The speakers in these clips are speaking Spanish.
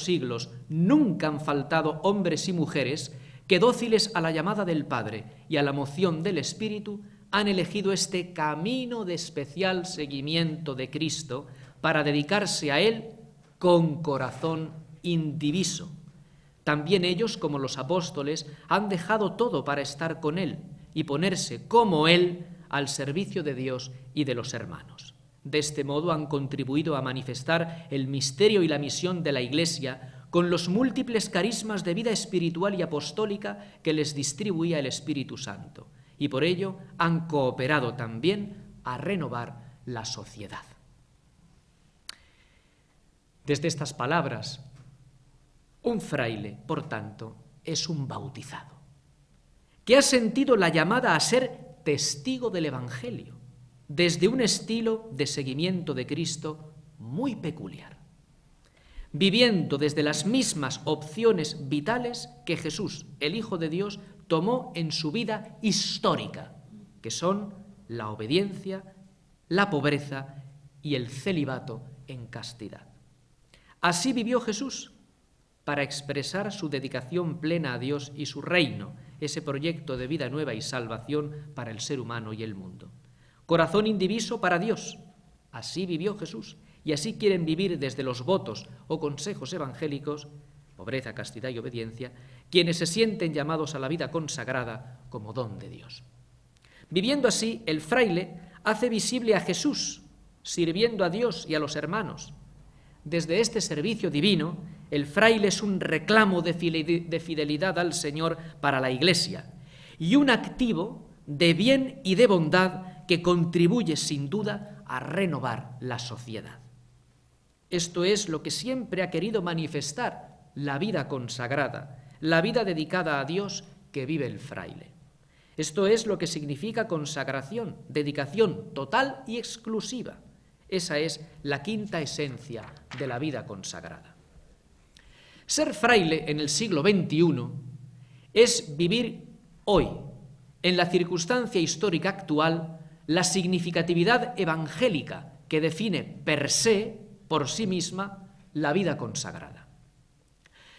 Siglos nunca han faltado hombres y mujeres que, dóciles a la llamada del Padre y a la moción del Espíritu, han elegido este camino de especial seguimiento de Cristo para dedicarse a Él con corazón indiviso. También ellos, como los apóstoles, han dejado todo para estar con Él y ponerse, como Él, al servicio de Dios y de los hermanos. De este modo han contribuido a manifestar el misterio y la misión de la Iglesia con los múltiples carismas de vida espiritual y apostólica que les distribuía el Espíritu Santo, y por ello han cooperado también a renovar la sociedad. Desde estas palabras, un fraile, por tanto, es un bautizado, que ha sentido la llamada a ser testigo del Evangelio, desde un estilo de seguimiento de Cristo muy peculiar, viviendo desde las mismas opciones vitales que Jesús, el Hijo de Dios, tomó en su vida histórica, que son la obediencia, la pobreza y el celibato en castidad. Así vivió Jesús para expresar su dedicación plena a Dios y su reino, ese proyecto de vida nueva y salvación para el ser humano y el mundo. Corazón indiviso para Dios. Así vivió Jesús, y así quieren vivir desde los votos o consejos evangélicos, pobreza, castidad y obediencia, quienes se sienten llamados a la vida consagrada como don de Dios. Viviendo así, el fraile hace visible a Jesús, sirviendo a Dios y a los hermanos. Desde este servicio divino, el fraile es un reclamo de fidelidad al Señor para la Iglesia y un activo de bien y de bondad que contribuye sin duda a renovar la sociedad. Esto es lo que siempre ha querido manifestar la vida consagrada, la vida dedicada a Dios que vive el fraile. Esto es lo que significa consagración, dedicación total y exclusiva. Esa es la quinta esencia de la vida consagrada. Ser fraile en el siglo XXI es vivir hoy, en la circunstancia histórica actual, la significatividad evangélica que define per se, por sí misma, la vida consagrada.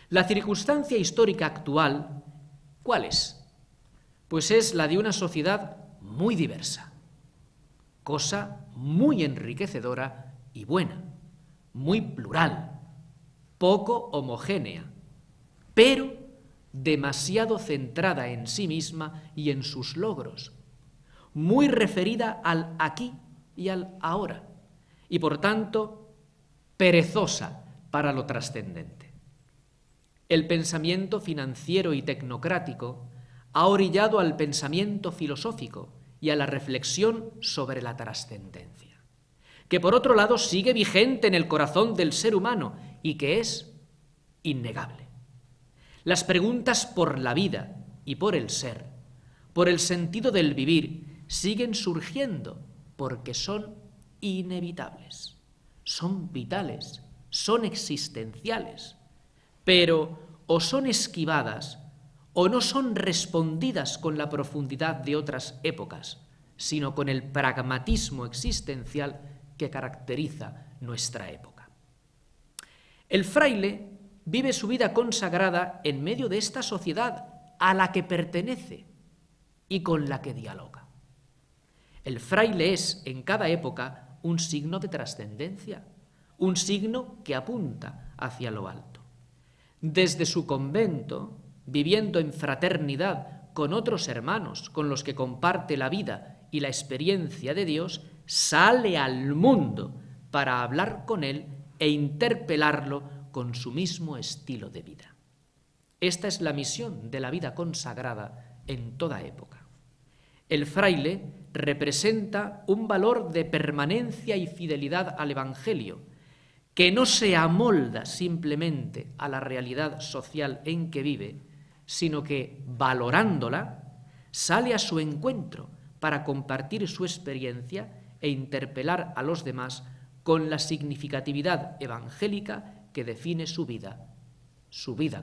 La circunstancia histórica actual, ¿cuál es? Pues es la de una sociedad muy diversa, cosa muy enriquecedora y buena, muy plural, poco homogénea, pero demasiado centrada en sí misma y en sus logros, muy referida al aquí y al ahora, y por tanto perezosa para lo trascendente. El pensamiento financiero y tecnocrático ha orillado al pensamiento filosófico y a la reflexión sobre la trascendencia, que por otro lado sigue vigente en el corazón del ser humano y que es innegable. Las preguntas por la vida y por el ser, por el sentido del vivir, siguen surgiendo porque son inevitables, son vitales, son existenciales, pero o son esquivadas o no son respondidas con la profundidad de otras épocas, sino con el pragmatismo existencial que caracteriza nuestra época. El fraile vive su vida consagrada en medio de esta sociedad a la que pertenece y con la que dialoga. El fraile es, en cada época, un signo de trascendencia, un signo que apunta hacia lo alto. Desde su convento, viviendo en fraternidad con otros hermanos con los que comparte la vida y la experiencia de Dios, sale al mundo para hablar con él e interpelarlo con su mismo estilo de vida. Esta es la misión de la vida consagrada en toda época. El fraile representa un valor de permanencia y fidelidad al Evangelio, que no se amolda simplemente a la realidad social en que vive, sino que, valorándola, sale a su encuentro para compartir su experiencia e interpelar a los demás con la significatividad evangélica que define su vida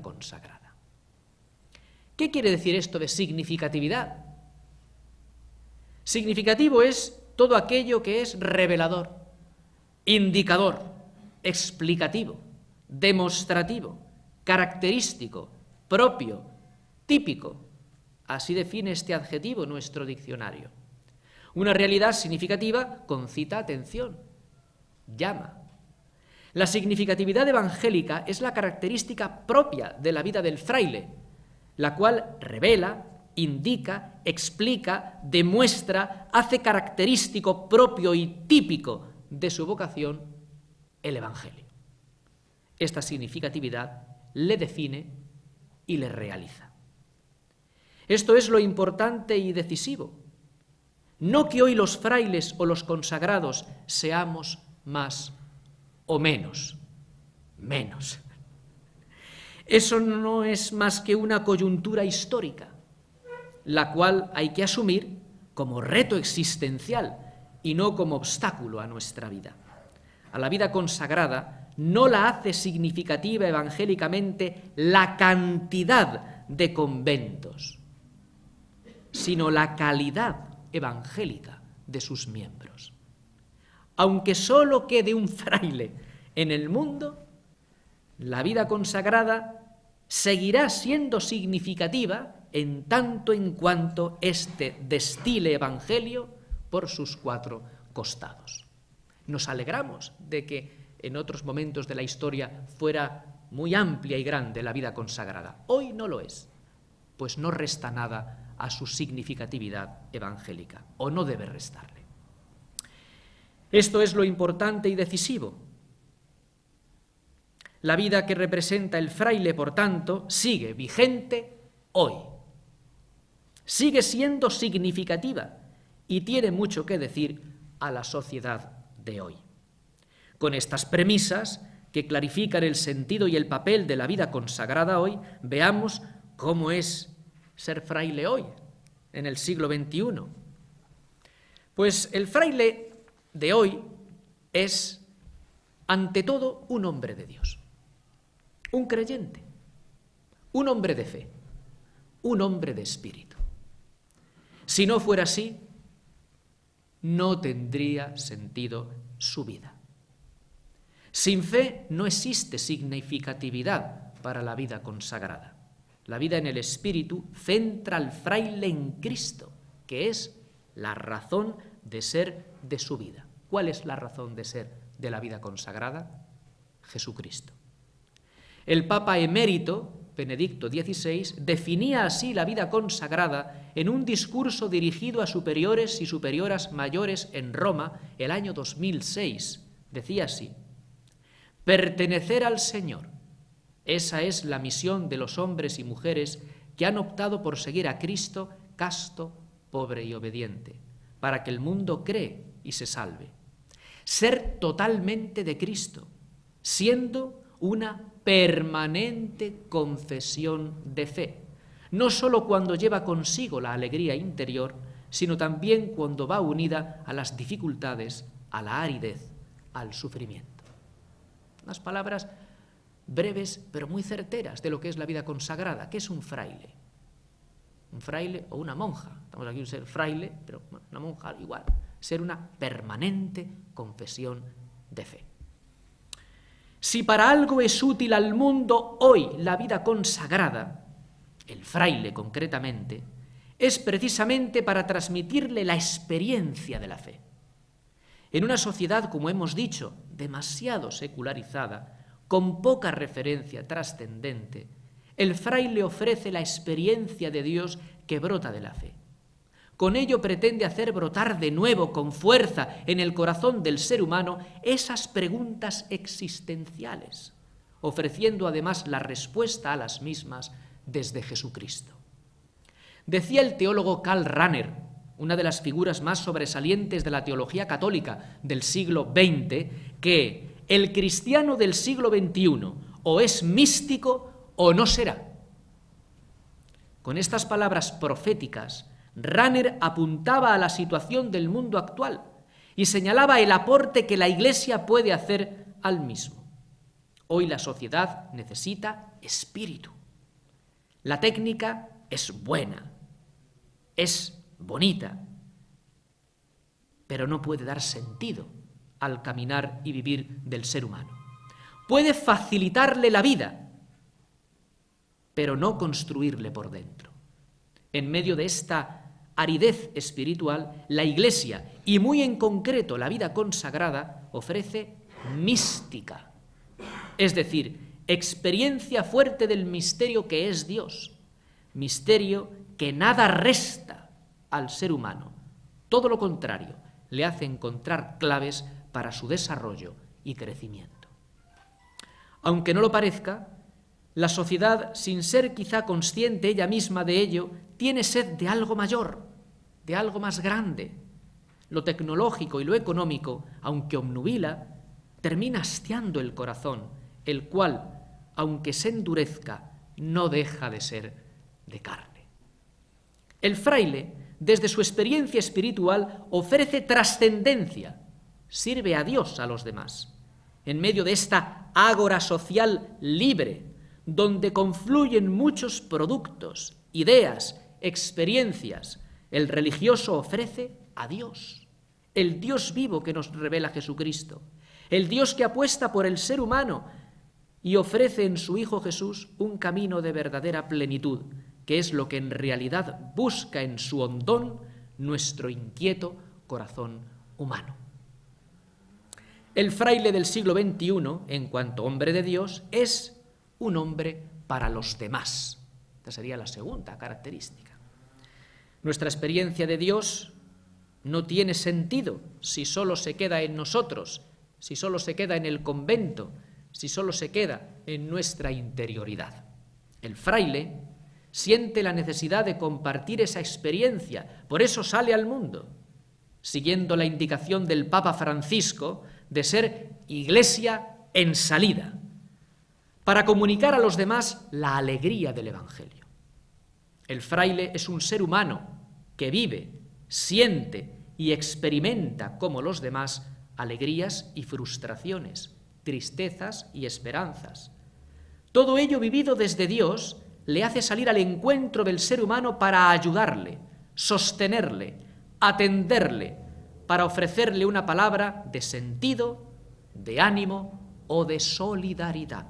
consagrada. ¿Qué quiere decir esto de significatividad? Significativo es todo aquello que es revelador, indicador, explicativo, demostrativo, característico, propio, típico. Así define este adjetivo nuestro diccionario. Una realidad significativa concita atención, llama. La significatividad evangélica es la característica propia de la vida del fraile, la cual revela, indica, explica, demuestra, hace característico, propio y típico de su vocación el Evangelio. Esta significatividad le define y le realiza. Esto es lo importante y decisivo. No que hoy los frailes o los consagrados seamos más o menos. Eso no es más que una coyuntura histórica, la cual hay que asumir como reto existencial y no como obstáculo a nuestra vida. A la vida consagrada no la hace significativa evangélicamente la cantidad de conventos, sino la calidad evangélica de sus miembros. Aunque solo quede un fraile en el mundo, la vida consagrada seguirá siendo significativa en tanto en cuanto éste destile evangelio por sus cuatro costados. Nos alegramos de que en otros momentos de la historia fuera muy amplia y grande la vida consagrada. Hoy no lo es, pues no resta nada a su significatividad evangélica, o no debe restarle. Esto es lo importante y decisivo. La vida que representa el fraile, por tanto, sigue vigente hoy. Sigue siendo significativa y tiene mucho que decir a la sociedad de hoy. Con estas premisas que clarifican el sentido y el papel de la vida consagrada hoy, veamos cómo es ser fraile hoy, en el siglo XXI. Pues el fraile de hoy es, ante todo, un hombre de Dios, un creyente, un hombre de fe, un hombre de espíritu. Si no fuera así, no tendría sentido su vida. Sin fe no existe significatividad para la vida consagrada. La vida en el espíritu centra al fraile en Cristo, que es la razón de ser de su vida. ¿Cuál es la razón de ser de la vida consagrada? Jesucristo. El Papa emérito, Benedicto XVI, definía así la vida consagrada en un discurso dirigido a superiores y superioras mayores en Roma el año 2006. Decía así: pertenecer al Señor, esa es la misión de los hombres y mujeres que han optado por seguir a Cristo casto, pobre y obediente, para que el mundo cree y se salve. Ser totalmente de Cristo, siendo una permanente confesión de fe, no sólo cuando lleva consigo la alegría interior, sino también cuando va unida a las dificultades, a la aridez, al sufrimiento. Unas palabras breves pero muy certeras de lo que es la vida consagrada. ¿Qué es un fraile? Un fraile o una monja. Estamos aquí un ser fraile, pero una monja igual. Ser una permanente confesión de fe. Si para algo es útil al mundo hoy la vida consagrada, el fraile concretamente, es precisamente para transmitirle la experiencia de la fe. En una sociedad, como hemos dicho, demasiado secularizada, con poca referencia trascendente, el fraile ofrece la experiencia de Dios que brota de la fe. Con ello pretende hacer brotar de nuevo con fuerza en el corazón del ser humano esas preguntas existenciales, ofreciendo además la respuesta a las mismas desde Jesucristo. Decía el teólogo Karl Rahner, una de las figuras más sobresalientes de la teología católica del siglo XX, que El cristiano del siglo XXI o es místico o no será. Con estas palabras proféticas, Rahner apuntaba a la situación del mundo actual y señalaba el aporte que la Iglesia puede hacer al mismo. Hoy la sociedad necesita espíritu. La técnica es buena, es bonita, pero no puede dar sentido al caminar y vivir del ser humano. Puede facilitarle la vida, pero no construirle por dentro. En medio de esta aridez espiritual, la Iglesia, y muy en concreto la vida consagrada, ofrece mística, es decir, experiencia fuerte del misterio que es Dios, misterio que nada resta al ser humano, todo lo contrario, le hace encontrar claves para su desarrollo y crecimiento. Aunque no lo parezca, la sociedad, sin ser quizá consciente ella misma de ello, tiene sed de algo mayor, de algo más grande. Lo tecnológico y lo económico, aunque obnubila, termina hastiando el corazón, el cual, aunque se endurezca, no deja de ser de carne. El fraile, desde su experiencia espiritual, ofrece trascendencia, sirve a Dios a los demás. En medio de esta ágora social libre, donde confluyen muchos productos, ideas, experiencias, el religioso ofrece a Dios, el Dios vivo que nos revela Jesucristo, el Dios que apuesta por el ser humano y ofrece en su Hijo Jesús un camino de verdadera plenitud, que es lo que en realidad busca en su hondón nuestro inquieto corazón humano. El fraile del siglo XXI, en cuanto hombre de Dios, es un hombre para los demás. Esta sería la segunda característica. Nuestra experiencia de Dios no tiene sentido si solo se queda en nosotros, si solo se queda en el convento, si solo se queda en nuestra interioridad. El fraile siente la necesidad de compartir esa experiencia, por eso sale al mundo, siguiendo la indicación del Papa Francisco de ser iglesia en salida, para comunicar a los demás la alegría del Evangelio. El fraile es un ser humano que vive, siente y experimenta como los demás alegrías y frustraciones, tristezas y esperanzas. Todo ello vivido desde Dios le hace salir al encuentro del ser humano para ayudarle, sostenerle, atenderle, para ofrecerle una palabra de sentido, de ánimo o de solidaridad.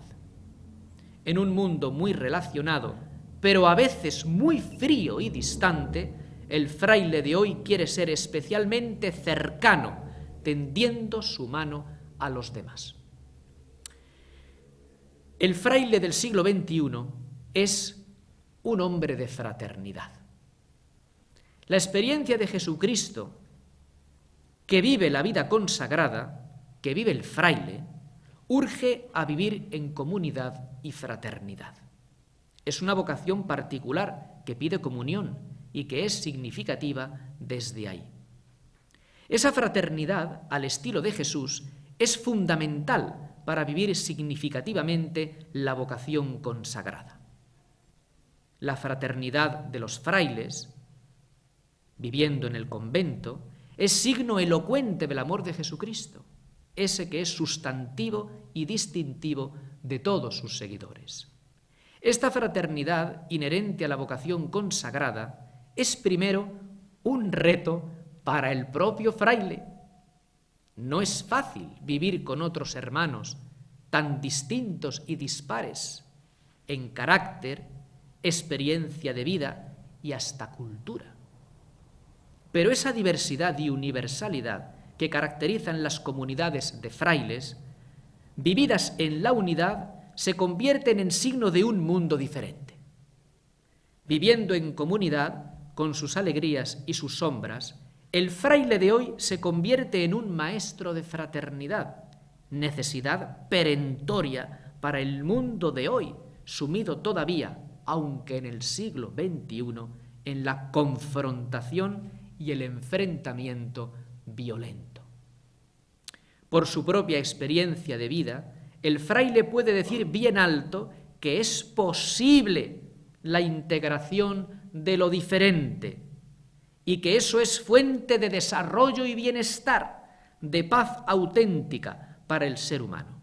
En un mundo muy relacionado, pero a veces muy frío y distante, el fraile de hoy quiere ser especialmente cercano, tendiendo su mano a los demás. El fraile del siglo XXI es un hombre de fraternidad. La experiencia de Jesucristo, que vive la vida consagrada, que vive el fraile, urge a vivir en comunidad y fraternidad. Es una vocación particular que pide comunión y que es significativa desde ahí. Esa fraternidad, al estilo de Jesús, es fundamental para vivir significativamente la vocación consagrada. La fraternidad de los frailes, viviendo en el convento, es signo elocuente del amor de Jesucristo, ese que es sustantivo y distintivo de todos sus seguidores. Esta fraternidad, inherente a la vocación consagrada, es primero un reto para el propio fraile. No es fácil vivir con otros hermanos tan distintos y dispares en carácter, experiencia de vida y hasta cultura. Pero esa diversidad y universalidad que caracterizan las comunidades de frailes, vividas en la unidad, se convierten en signo de un mundo diferente. Viviendo en comunidad, con sus alegrías y sus sombras, el fraile de hoy se convierte en un maestro de fraternidad, necesidad perentoria para el mundo de hoy, sumido todavía, aunque en el siglo XXI, en la confrontación y el enfrentamiento violento. Por su propia experiencia de vida, el fraile puede decir bien alto que es posible la integración de lo diferente y que eso es fuente de desarrollo y bienestar, de paz auténtica para el ser humano.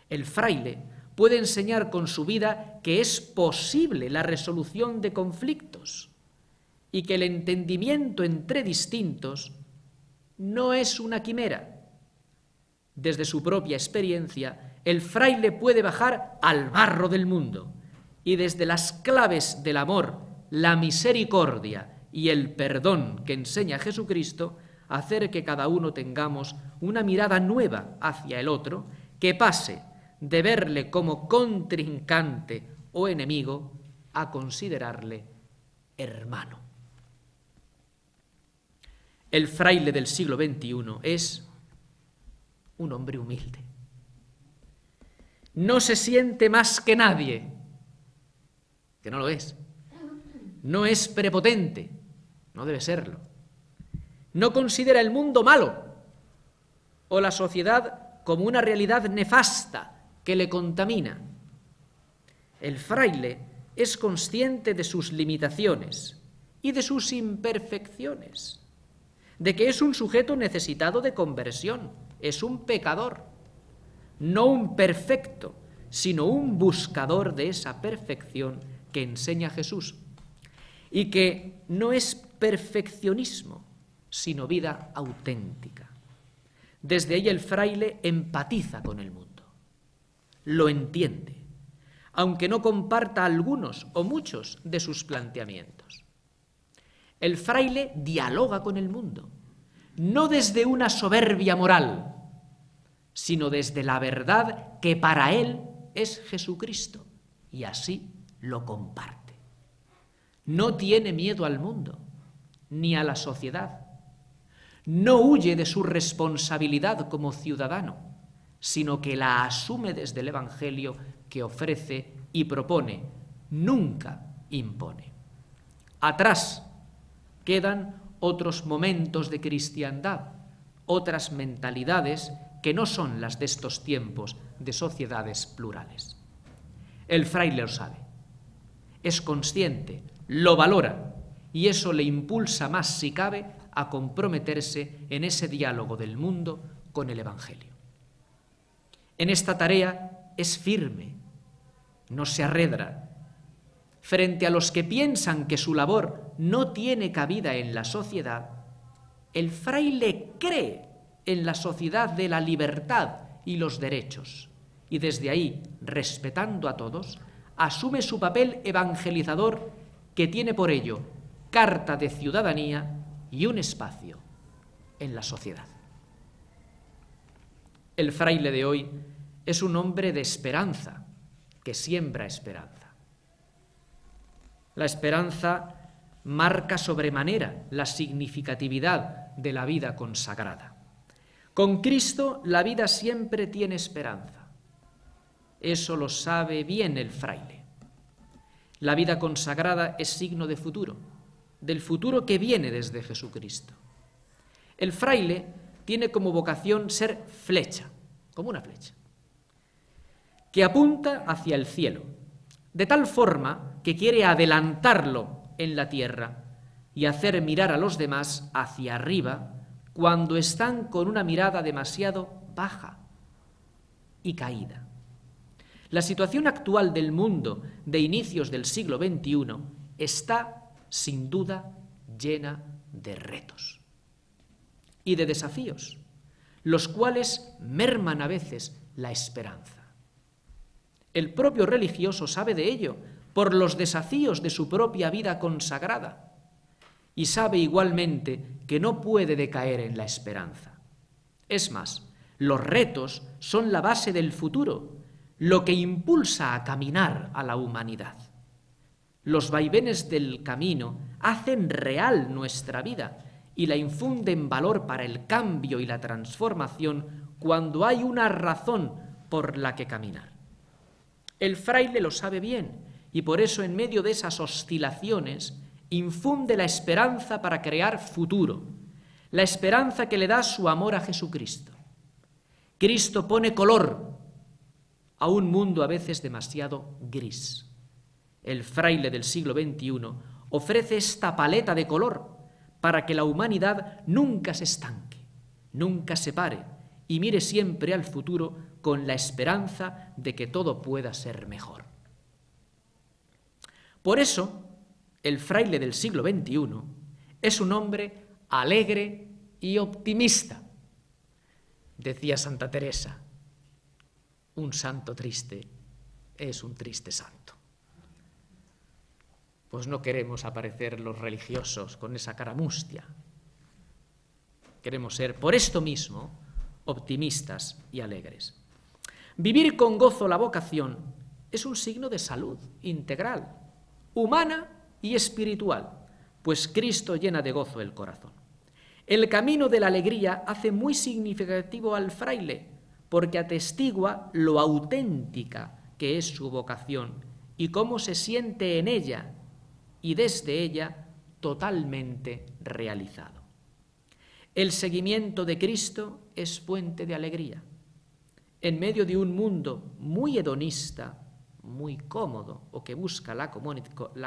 El fraile puede enseñar con su vida que es posible la resolución de conflictos y que el entendimiento entre distintos no es una quimera. Desde su propia experiencia, el fraile puede bajar al barro del mundo y desde las claves del amor, la misericordia y el perdón que enseña Jesucristo, hacer que cada uno tengamos una mirada nueva hacia el otro, que pase de verle como contrincante o enemigo a considerarle hermano. El fraile del siglo XXI es un hombre humilde. No se siente más que nadie, que no lo es. No es prepotente, no debe serlo. No considera el mundo malo o la sociedad como una realidad nefasta que le contamina. El fraile es consciente de sus limitaciones y de sus imperfecciones, de que es un sujeto necesitado de conversión, es un pecador, no un perfecto, sino un buscador de esa perfección que enseña Jesús, y que no es perfeccionismo, sino vida auténtica. Desde ahí el fraile empatiza con el mundo, lo entiende, aunque no comparta algunos o muchos de sus planteamientos. El fraile dialoga con el mundo, no desde una soberbia moral, sino desde la verdad que para él es Jesucristo, y así lo comparte. No tiene miedo al mundo, ni a la sociedad. No huye de su responsabilidad como ciudadano, sino que la asume desde el Evangelio que ofrece y propone, nunca impone. Atrás quedan otros momentos de cristiandad, otras mentalidades que no son las de estos tiempos de sociedades plurales. El fraile lo sabe, es consciente, lo valora y eso le impulsa más, si cabe, a comprometerse en ese diálogo del mundo con el Evangelio. En esta tarea es firme, no se arredra. Frente a los que piensan que su labor no tiene cabida en la sociedad, el fraile cree en la sociedad de la libertad y los derechos, y desde ahí, respetando a todos, asume su papel evangelizador que tiene por ello carta de ciudadanía y un espacio en la sociedad. El fraile de hoy es un hombre de esperanza, que siembra esperanza. La esperanza marca sobremanera la significatividad de la vida consagrada. Con Cristo la vida siempre tiene esperanza. Eso lo sabe bien el fraile. La vida consagrada es signo de futuro, del futuro que viene desde Jesucristo. El fraile tiene como vocación ser flecha, como una flecha, que apunta hacia el cielo, de tal forma que quiere adelantarlo en la tierra y hacer mirar a los demás hacia arriba cuando están con una mirada demasiado baja y caída. La situación actual del mundo de inicios del siglo XXI está, sin duda, llena de retos y de desafíos, los cuales merman a veces la esperanza. El propio religioso sabe de ello por los desafíos de su propia vida consagrada y sabe igualmente que no puede decaer en la esperanza. Es más, los retos son la base del futuro, lo que impulsa a caminar a la humanidad. Los vaivenes del camino hacen real nuestra vida y la infunden valor para el cambio y la transformación cuando hay una razón por la que caminar. El fraile lo sabe bien y por eso en medio de esas oscilaciones infunde la esperanza para crear futuro, la esperanza que le da su amor a Jesucristo. Cristo pone color a un mundo a veces demasiado gris. El fraile del siglo XXI ofrece esta paleta de color para que la humanidad nunca se estanque, nunca se pare y mire siempre al futuro con la esperanza de que todo pueda ser mejor. Por eso, el fraile del siglo XXI es un hombre alegre y optimista. Decía Santa Teresa, un santo triste es un triste santo. Pues no queremos aparecer los religiosos con esa cara mustia. Queremos ser, por esto mismo, optimistas y alegres. Vivir con gozo la vocación es un signo de salud integral, humana y espiritual, pues Cristo llena de gozo el corazón. El camino de la alegría hace muy significativo al fraile, porque atestigua lo auténtica que es su vocación y cómo se siente en ella y desde ella totalmente realizado. El seguimiento de Cristo es fuente de alegría. En medio de un mundo muy hedonista, muy cómodo o que busca la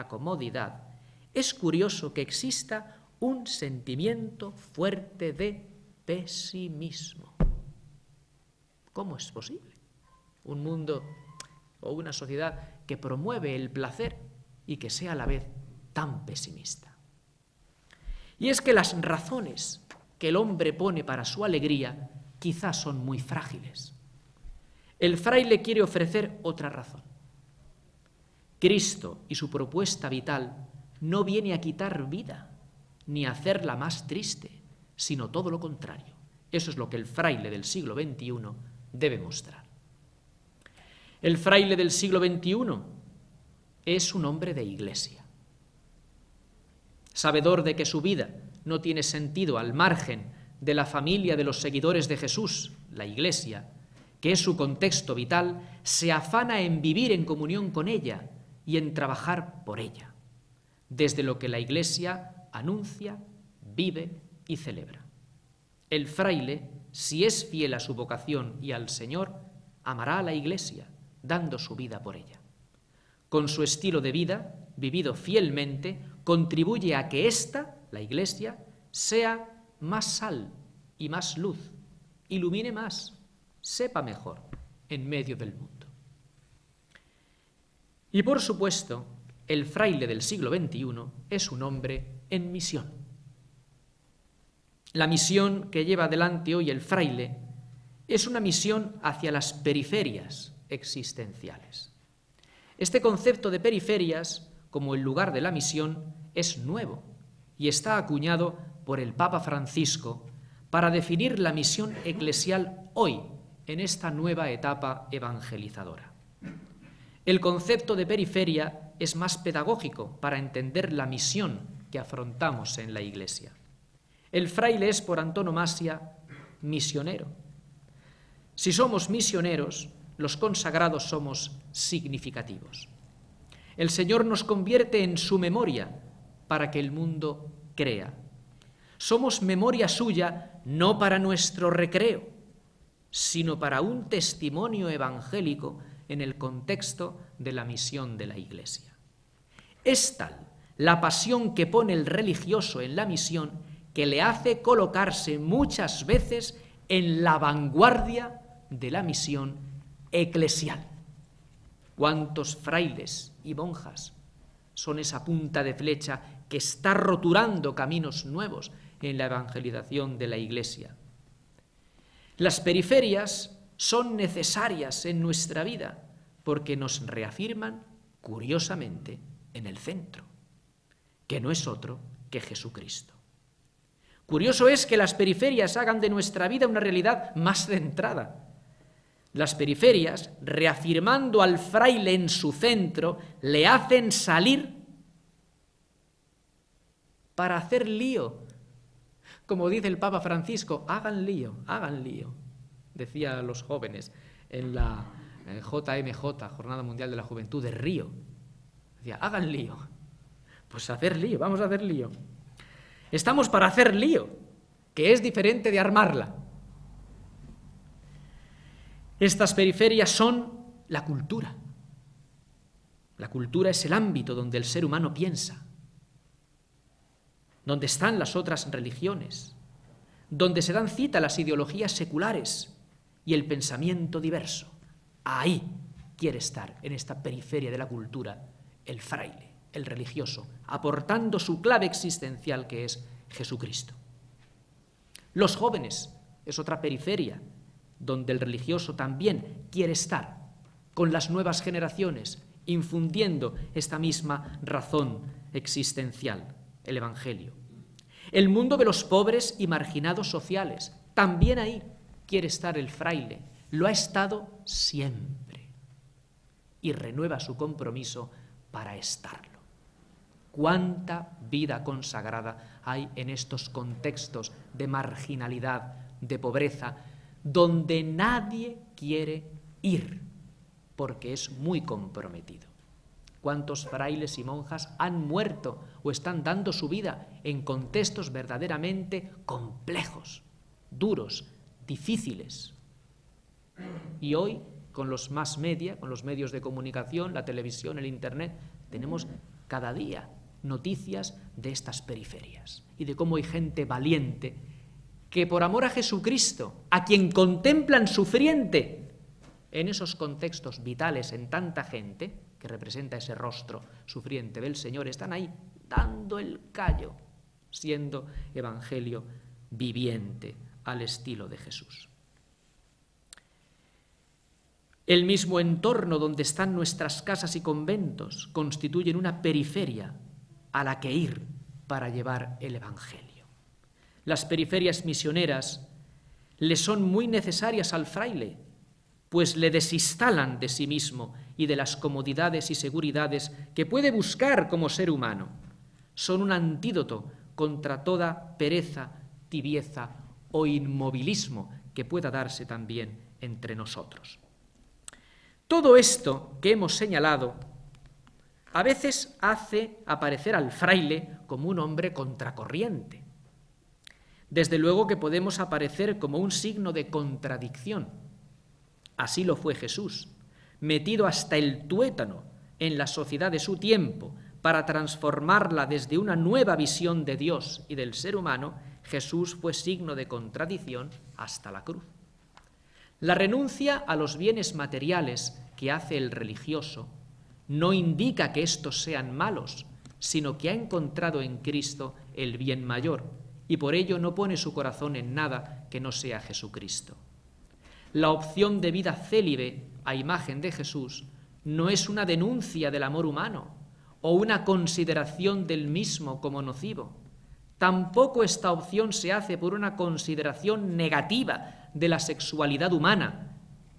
comodidad, es curioso que exista un sentimiento fuerte de pesimismo. ¿Cómo es posible? Un mundo o una sociedad que promueve el placer y que sea a la vez tan pesimista. Y es que las razones que el hombre pone para su alegría quizás son muy frágiles. El fraile quiere ofrecer otra razón. Cristo y su propuesta vital no viene a quitar vida, ni a hacerla más triste, sino todo lo contrario. Eso es lo que el fraile del siglo XXI debe mostrar. El fraile del siglo XXI es un hombre de iglesia. Sabedor de que su vida no tiene sentido al margen de la familia de los seguidores de Jesús, la iglesia, que es su contexto vital, se afana en vivir en comunión con ella y en trabajar por ella, desde lo que la iglesia anuncia, vive y celebra. El fraile, si es fiel a su vocación y al Señor, amará a la iglesia, dando su vida por ella. Con su estilo de vida, vivido fielmente, contribuye a que ésta, la iglesia, sea más sal y más luz, ilumine más, sepa mejor en medio del mundo. Y por supuesto, el fraile del siglo XXI es un hombre en misión. La misión que lleva adelante hoy el fraile es una misión hacia las periferias existenciales. Este concepto de periferias, como el lugar de la misión, es nuevo y está acuñado por el Papa Francisco para definir la misión eclesial hoy, en esta nueva etapa evangelizadora. El concepto de periferia es más pedagógico para entender la misión que afrontamos en la Iglesia. El fraile es por antonomasia misionero. Si somos misioneros, los consagrados somos significativos. El Señor nos convierte en su memoria para que el mundo crea. Somos memoria suya no para nuestro recreo, sino para un testimonio evangélico en el contexto de la misión de la Iglesia. Es tal la pasión que pone el religioso en la misión que le hace colocarse muchas veces en la vanguardia de la misión eclesial. ¿Cuántos frailes y monjas son esa punta de flecha que está roturando caminos nuevos en la evangelización de la Iglesia? Las periferias son necesarias en nuestra vida porque nos reafirman, curiosamente, en el centro, que no es otro que Jesucristo. Curioso es que las periferias hagan de nuestra vida una realidad más centrada. Las periferias, reafirmando al fraile en su centro, le hacen salir para hacer lío. Como dice el Papa Francisco, hagan lío, decía a los jóvenes en la JMJ, Jornada Mundial de la Juventud de Río. Decía, hagan lío. Pues hacer lío, vamos a hacer lío. Estamos para hacer lío, que es diferente de armarla. Estas periferias son la cultura. La cultura es el ámbito donde el ser humano piensa, donde están las otras religiones, donde se dan cita las ideologías seculares y el pensamiento diverso. Ahí quiere estar, en esta periferia de la cultura, el fraile, el religioso, aportando su clave existencial, que es Jesucristo. Los jóvenes es otra periferia donde el religioso también quiere estar con las nuevas generaciones, infundiendo esta misma razón existencial, el Evangelio. El mundo de los pobres y marginados sociales, también ahí quiere estar el fraile, lo ha estado siempre y renueva su compromiso para estarlo. ¿Cuánta vida consagrada hay en estos contextos de marginalidad, de pobreza, donde nadie quiere ir porque es muy comprometido? ¿Cuántos frailes y monjas han muerto o están dando su vida en contextos verdaderamente complejos, duros, difíciles? Y hoy, con los mass media, con los medios de comunicación, la televisión, el internet, tenemos cada día noticias de estas periferias y de cómo hay gente valiente que por amor a Jesucristo, a quien contemplan sufriente en esos contextos vitales en tanta gente, que representa ese rostro sufriente del Señor, están ahí dando el callo, siendo evangelio viviente al estilo de Jesús. El mismo entorno donde están nuestras casas y conventos constituyen una periferia a la que ir para llevar el evangelio. Las periferias misioneras le son muy necesarias al fraile, pues le desinstalan de sí mismo y de las comodidades y seguridades que puede buscar como ser humano. Son un antídoto contra toda pereza, tibieza o inmovilismo que pueda darse también entre nosotros. Todo esto que hemos señalado a veces hace aparecer al fraile como un hombre contracorriente. Desde luego que podemos aparecer como un signo de contradicción. Así lo fue Jesús, metido hasta el tuétano en la sociedad de su tiempo para transformarla desde una nueva visión de Dios y del ser humano. Jesús fue signo de contradicción hasta la cruz. La renuncia a los bienes materiales que hace el religioso no indica que estos sean malos, sino que ha encontrado en Cristo el bien mayor y por ello no pone su corazón en nada que no sea Jesucristo. La opción de vida célibe a imagen de Jesús no es una denuncia del amor humano o una consideración del mismo como nocivo. Tampoco esta opción se hace por una consideración negativa de la sexualidad humana,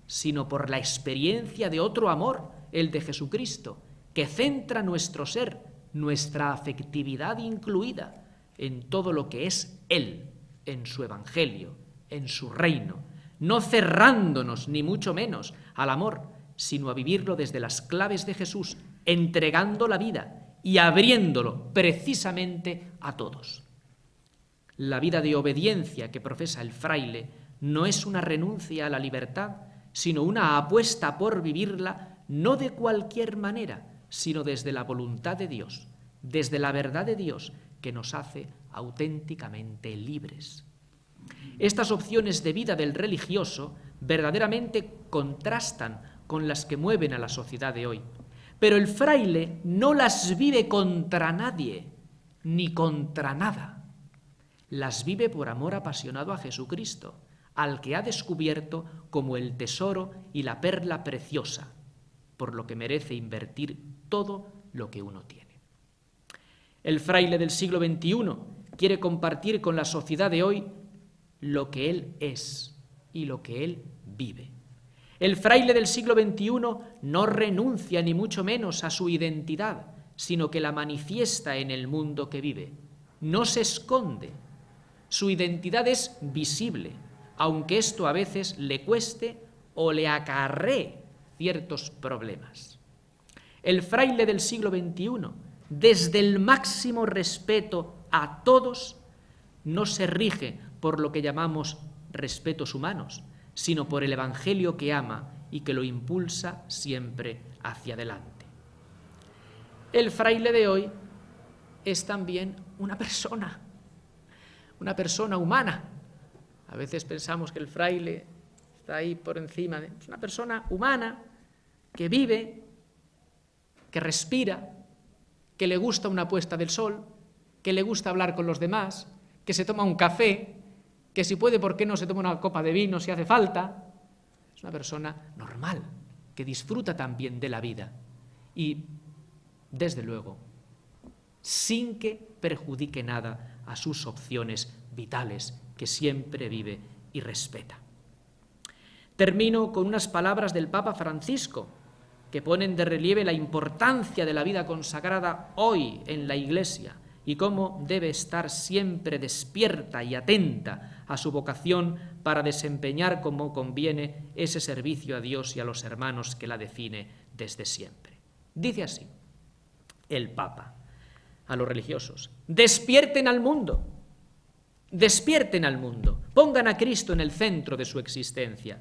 sino por la experiencia de otro amor, el de Jesucristo, que centra nuestro ser, nuestra afectividad incluida, en todo lo que es Él, en su Evangelio, en su reino, no cerrándonos ni mucho menos al amor, sino a vivirlo desde las claves de Jesús, entregando la vida y abriéndolo precisamente a todos. La vida de obediencia que profesa el fraile no es una renuncia a la libertad, sino una apuesta por vivirla no de cualquier manera, sino desde la voluntad de Dios, desde la verdad de Dios que nos hace auténticamente libres. Estas opciones de vida del religioso verdaderamente contrastan con las que mueven a la sociedad de hoy, pero el fraile no las vive contra nadie ni contra nada. Las vive por amor apasionado a Jesucristo, al que ha descubierto como el tesoro y la perla preciosa, por lo que merece invertir todo lo que uno tiene. El fraile del siglo XXI quiere compartir con la sociedad de hoy lo que él es y lo que él vive. El fraile del siglo XXI no renuncia ni mucho menos a su identidad, sino que la manifiesta en el mundo que vive. No se esconde. Su identidad es visible, aunque esto a veces le cueste o le acarree ciertos problemas. El fraile del siglo XXI, desde el máximo respeto a todos, no se rige por lo que llamamos respetos humanos, sino por el Evangelio que ama y que lo impulsa siempre hacia adelante. El fraile de hoy es también una persona humana. A veces pensamos que el fraile está ahí por encima. Es una persona humana que vive, que respira, que le gusta una puesta del sol, que le gusta hablar con los demás, que se toma un café, que si puede, ¿por qué no se toma una copa de vino si hace falta? Es una persona normal, que disfruta también de la vida y, desde luego, sin que perjudique nada a sus opciones vitales, que siempre vive y respeta. Termino con unas palabras del Papa Francisco, que ponen de relieve la importancia de la vida consagrada hoy en la Iglesia y cómo debe estar siempre despierta y atenta a su vocación para desempeñar como conviene ese servicio a Dios y a los hermanos que la define desde siempre. Dice así el Papa a los religiosos: despierten al mundo, pongan a Cristo en el centro de su existencia.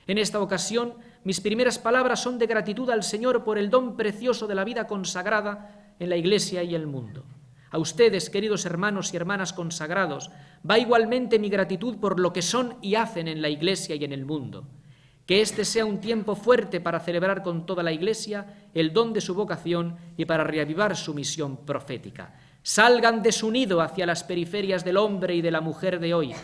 En esta ocasión, mis primeras palabras son de gratitud al Señor por el don precioso de la vida consagrada en la Iglesia y el mundo. A ustedes, queridos hermanos y hermanas consagrados, va igualmente mi gratitud por lo que son y hacen en la Iglesia y en el mundo. Que este sea un tiempo fuerte para celebrar con toda la Iglesia el don de su vocación y para reavivar su misión profética. Salgan de su nido hacia las periferias del hombre y de la mujer de hoy.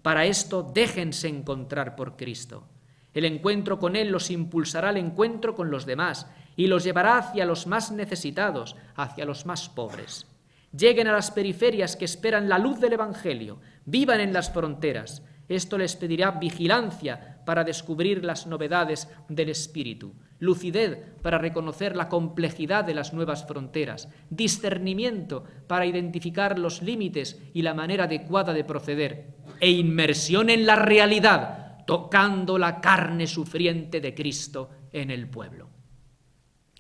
Para esto, déjense encontrar por Cristo. El encuentro con Él los impulsará al encuentro con los demás y los llevará hacia los más necesitados, hacia los más pobres. Lleguen a las periferias que esperan la luz del Evangelio, vivan en las fronteras. Esto les pedirá vigilancia para descubrir las novedades del espíritu, lucidez para reconocer la complejidad de las nuevas fronteras, discernimiento para identificar los límites y la manera adecuada de proceder, e inmersión en la realidad, tocando la carne sufriente de Cristo en el pueblo.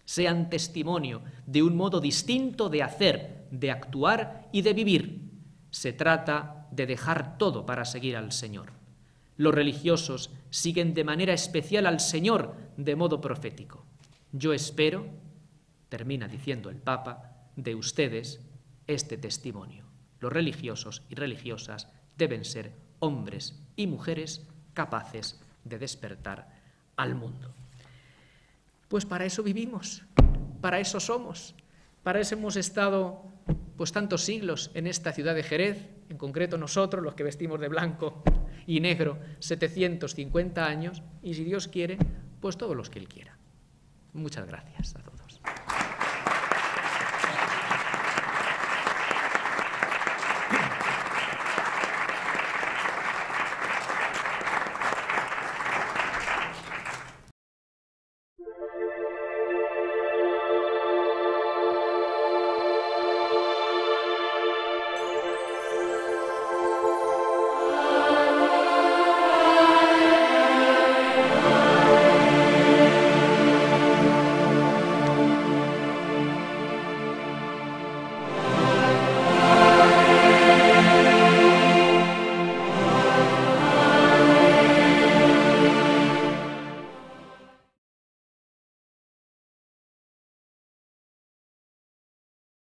Sean testimonio de un modo distinto de hacer, de actuar y de vivir. Se trata de dejar todo para seguir al Señor. Los religiosos siguen de manera especial al Señor de modo profético. Yo espero, termina diciendo el Papa, de ustedes este testimonio. Los religiosos y religiosas deben ser hombres y mujeres capaces de despertar al mundo. Pues para eso vivimos, para eso somos, para eso hemos estado pues tantos siglos en esta ciudad de Jerez, en concreto nosotros, los que vestimos de blanco y negro, 750 años, y si Dios quiere, pues todos los que Él quiera. Muchas gracias a todos.